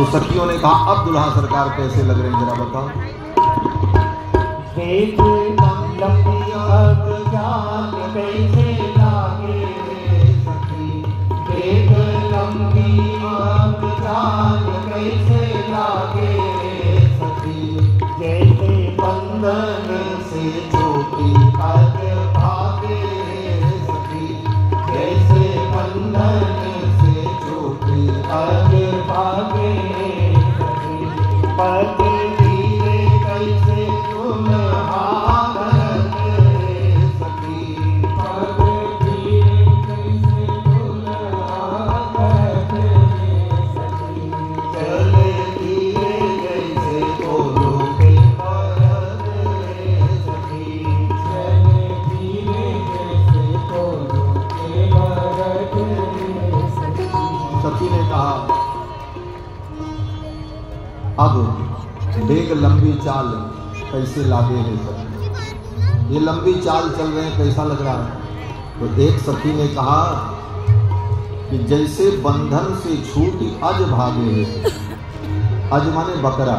तो सखियों ने कहा अब दुल्हा सरकार कैसे लग रहे हैं जरा बताओ। देख लंबी अब जान कैसे लागे सखी, देख लंबी अब जान कैसे लागे सखी, जैसे बंधन से छोटी आज भागे सखी, जैसे बंधन से छोटी आज भागे सखी, पद धीरे कैसे दुल्हा करते सखी, पद धीरे कैसे दुल्हा करते सखी, चले धीरे जैसे कोलों के बरते सखी, चले धीरे जैसे कोलों के बरते सखी। सखी ने कहा अब देख लंबी चाल कैसे लागे है सखी, ये लंबी चाल चल रहे हैं कैसा लग रहा है। तो एक सखी ने कहा कि जैसे बंधन से छूटी अज भागे है। अज माने बकरा,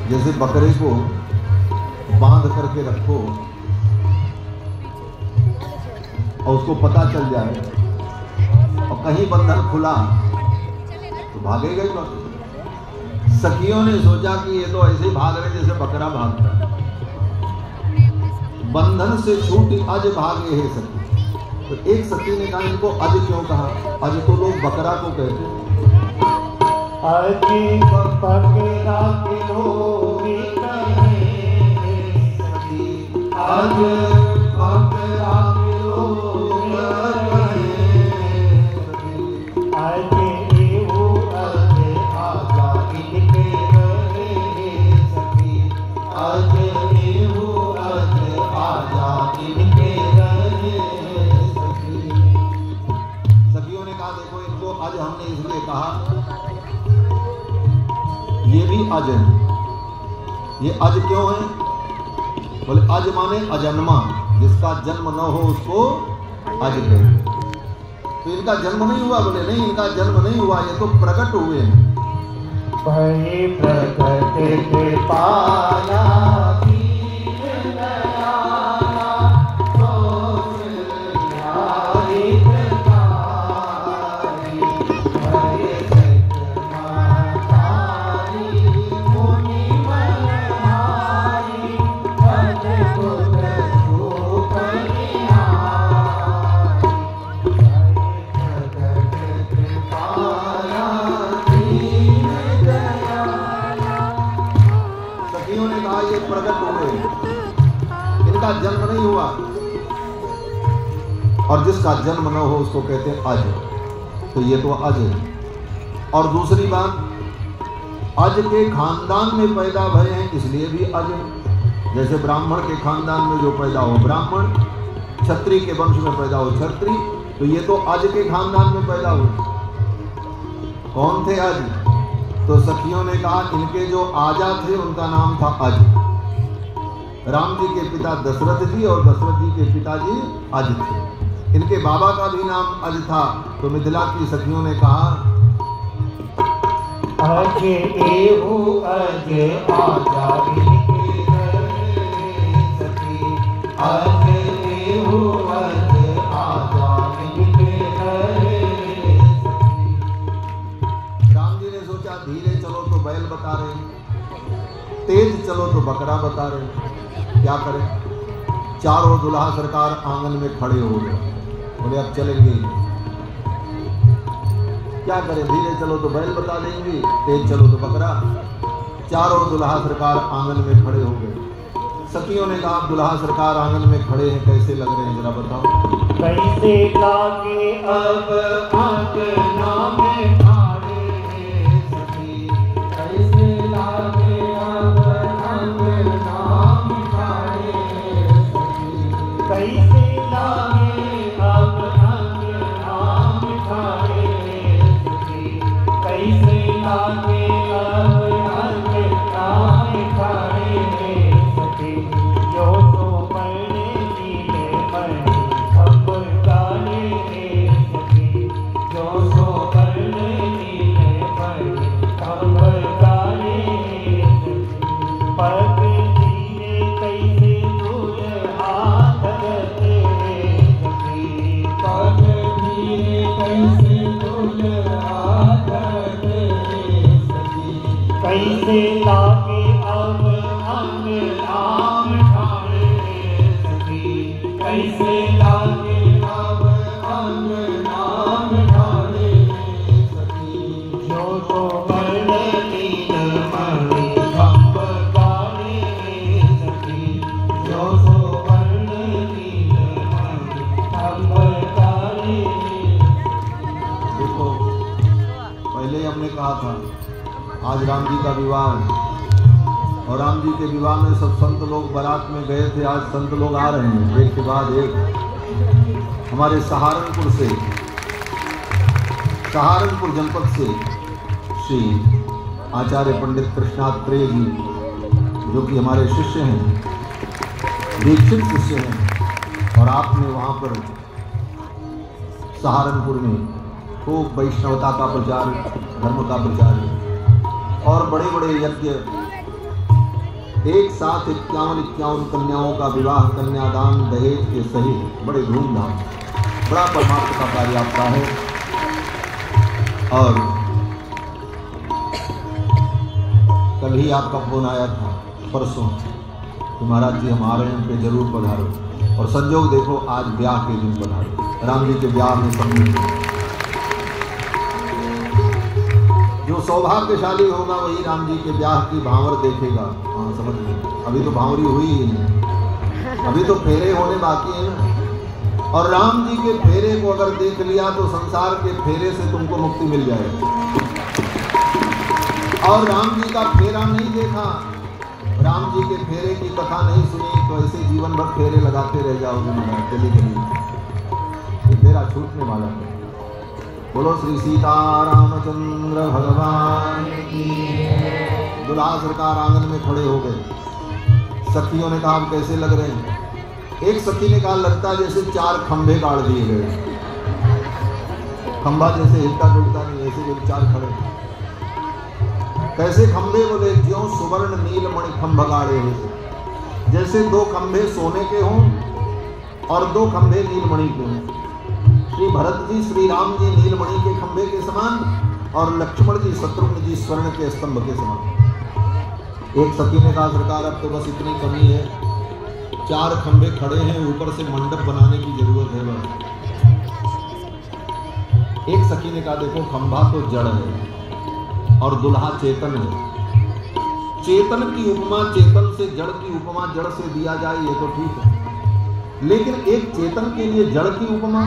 जैसे बकरे को बांध करके रखो और उसको पता चल जाए और कहीं बंधन खुला तो भागेगा ही बाकी। सखियों ने सोचा कि ये तो ऐसे भाग रहे जैसे बकरा भागता है। बंधन से छूटी अज भागे है सखी। तो एक सखी ने कहा इनको अज क्यों कहा, अज तो लोग बकरा को कहते हैं। अज बकरा के लोग कहे सखी, अज बकरा के लोग कहे सखी, अज एहू अज आजा इनके रहे सखी, अज एहू अज आजा इनके रहे सखी। सखियों ने कहा देखो इनको अज हमने इसलिए कहा ये भी अज है। ये अज क्यों है? बोले अज माने अजन्मा, जिसका जन्म न हो उसको अज कहते। तो इनका जन्म नहीं हुआ? बोले नहीं इनका जन्म नहीं हुआ, ये तो प्रकट हुए हैं। भय प्रकट के पाला जन्म नहीं हुआ और जिसका जन्म न हो उसको कहते हैं अज। तो ये तो अज है। और दूसरी बात, अज के खानदान में पैदा भरे हैं इसलिए भी अज है। जैसे ब्राह्मण के खानदान में जो पैदा हो ब्राह्मण, क्षत्रिय के वंश में पैदा हो क्षत्रिय, तो ये तो अज के खानदान में पैदा हुए। कौन थे अज? तो सखियों ने कहा इनके जो आजा थे उनका नाम था अज। राम जी के पिता दशरथ जी और दशरथ जी के पिताजी अज थे। इनके बाबा का भी नाम अज था। तो मिथिला की सखियों ने कहा अज एहू अज आजा इनके रहे सखी, अज एहू अज आजा इनके रहे सखी। राम जी ने सोचा धीरे चलो तो बैल बता रहे, तेज चलो तो बकरा बता रहे, क्या करें? चारों दुल्हा सरकार आंगन में खड़े हो गए। बोले अब चलेंगे, क्या करें? धीरे चलो तो बैल बता देंगे, तेज चलो तो बकरा। चारों दुल्हा सरकार आंगन में खड़े हो गए। सखियों ने कहा दुल्हा सरकार आंगन में खड़े हैं कैसे लग रहे हैं जरा बताओ। कैसे लागे अब आंगना में खड़े हैं सखी, कैसे लागे अब आंगना में खड़े हैं सखी, कैसे लागे अब आंगना में खड़े हैं सखी, कैसे लागे अब आंगना में खड़े हैं सखी। जो तो पढ़ने नीले पढ़े अब गाने हैं सखी, जो तो पढ़ने नीले पढ़े कैसे लागे अब अंग नाम ठाणे सखी, कैसे लागे अब अंग नाम ठाणे सखी। जो तो वर्ण नील मणि खंभ गाड़े सखी, जो तो वर्ण नील मणि खंभ गाड़े। देखो पहले ही हमने कहा था आज राम जी का विवाह है और राम जी के विवाह में सब संत लोग बारात में गए थे। आज संत लोग आ रहे हैं एक के बाद एक। हमारे सहारनपुर जनपद से श्री आचार्य पंडित कृष्णात्रेय जी जो कि हमारे शिष्य हैं, दीक्षित शिष्य हैं, और आपने वहाँ पर सहारनपुर में खूब वैष्णवता का प्रचार, धर्म का प्रचार और बड़े बड़े यज्ञ, एक साथ 51 कन्याओं का विवाह, कन्यादान, दहेज के सहित बड़े धूमधाम, बड़ा परमार्थ का कार्य आपका है। और कल ही आपका फोन आया था, परसों, कि महाराज जी हम आ रहे हैं, पे जरूर पधारो। और संजोग देखो आज ब्याह के दिन पधारो, राम जी के ब्याह में सम्मिलित। जो सौभाग्यशाली होगा वही राम जी के ब्याह की भांवर देखेगा। हाँ समझ लो, अभी तो भांवरी हुई ही नहीं, अभी तो फेरे होने बाकी है ना। और राम जी के फेरे को अगर देख लिया तो संसार के फेरे से तुमको मुक्ति मिल जाएगी। और राम जी का फेरा नहीं देखा, राम जी के फेरे की कथा नहीं सुनी तो ऐसे जीवन भर फेरे लगाते रह जाओगे महाराज, चली गई ये फेरा छूटने वाला है। बोलो श्री सीतारामचंद्र भगवान की। दुल्हा सरकार आंगन में खड़े हो गए। सखियों ने कहा आप कैसे लग रहे हैं? एक सखी ने कहा लगता है जैसे 4 खंभे गाड़ दिए गए। खंभा जैसे हिलता डुलता नहीं, ऐसे जो 4 खड़े। कैसे खंभे? बोले ज्यों सुवर्ण नीलमणि खंभ गाड़े हुए, जैसे 2 खंभे सोने के हों और 2 खंभे नीलमणि के हों। श्री भरत जी श्री राम जी नीलमणि के खंभे के समान और लक्ष्मण जी शत्रुघ्न जी स्वर्ण के स्तंभ के समान। एक सखी ने कहा सरकार अब तो बस इतनी कमी है, 4 खंभे खड़े हैं, ऊपर से मंडप बनाने की जरूरत है बस। एक सखी ने कहा देखो खंभा तो जड़ है और दुल्हा चेतन है। चेतन की उपमा चेतन से, जड़ की उपमा जड़ से दिया जाए ये तो ठीक है, लेकिन एक चेतन के लिए जड़ की उपमा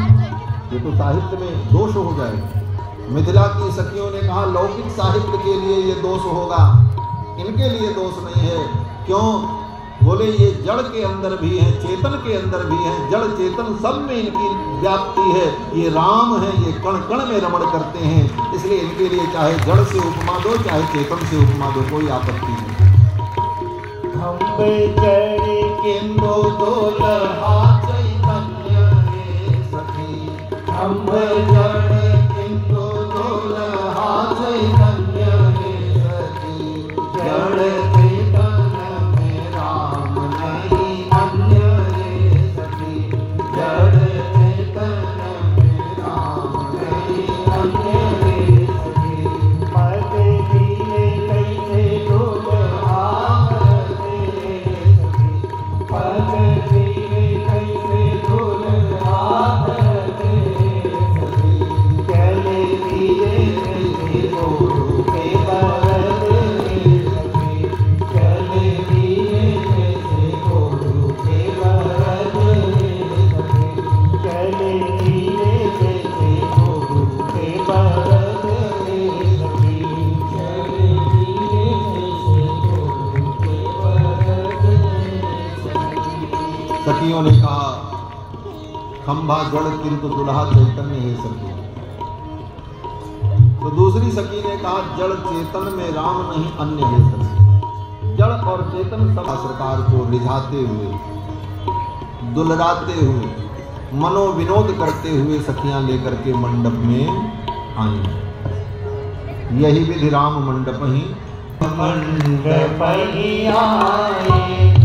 ये तो साहित्य में दोष हो जाएगा। मिथिला की सखियों ने कहा लौकिक साहित्य के लिए ये दोष होगा, इनके लिए दोष नहीं है। क्यों? बोले ये जड़ के अंदर भी है, चेतन के अंदर भी है, जड़ चेतन सब में इनकी व्याप्ति है। ये राम है, ये कण कण में रमण करते हैं, इसलिए इनके लिए चाहे जड़ से उपमा दो चाहे चेतन से उपमा दो, कोई आपत्ति नहीं। खंभे जड़े किंदो दुल्हा चैतन्य रे सखी, खंभे जड़े किंदो दुल्हा चैतन्य रे सखी। जड़ चेतन में राम नहीं अन्य रे सखी, जड़ चेतन में राम नहीं अन्य रे सखी। पग दिए कैसे दुल्हा रे सखी, पग दिए कैसे दुल्हा रे सखी। चले दिए कैसे गोरू के बरद रे सखी, चले दिए कैसे गोरू के बरद रे सखी, चले दिए कैसे गोरू के बरद रे सखी, चले दिए कैसे गोरू के बरद रे सखी। सखियों ने कहा खंभा जड़ किंतु दुल्हा चैतन्य है सखी। तो दूसरी सखी ने कहा जड़ चेतन में राम नहीं अन्य है सखी। जड़ और चेतन सब सरकार को रिझाते हुए, दुलराते हुए, मनोविनोद करते हुए सखियां लेकर के मंडप में आई। यही विधि राम मंडप ही मंडप ही आए।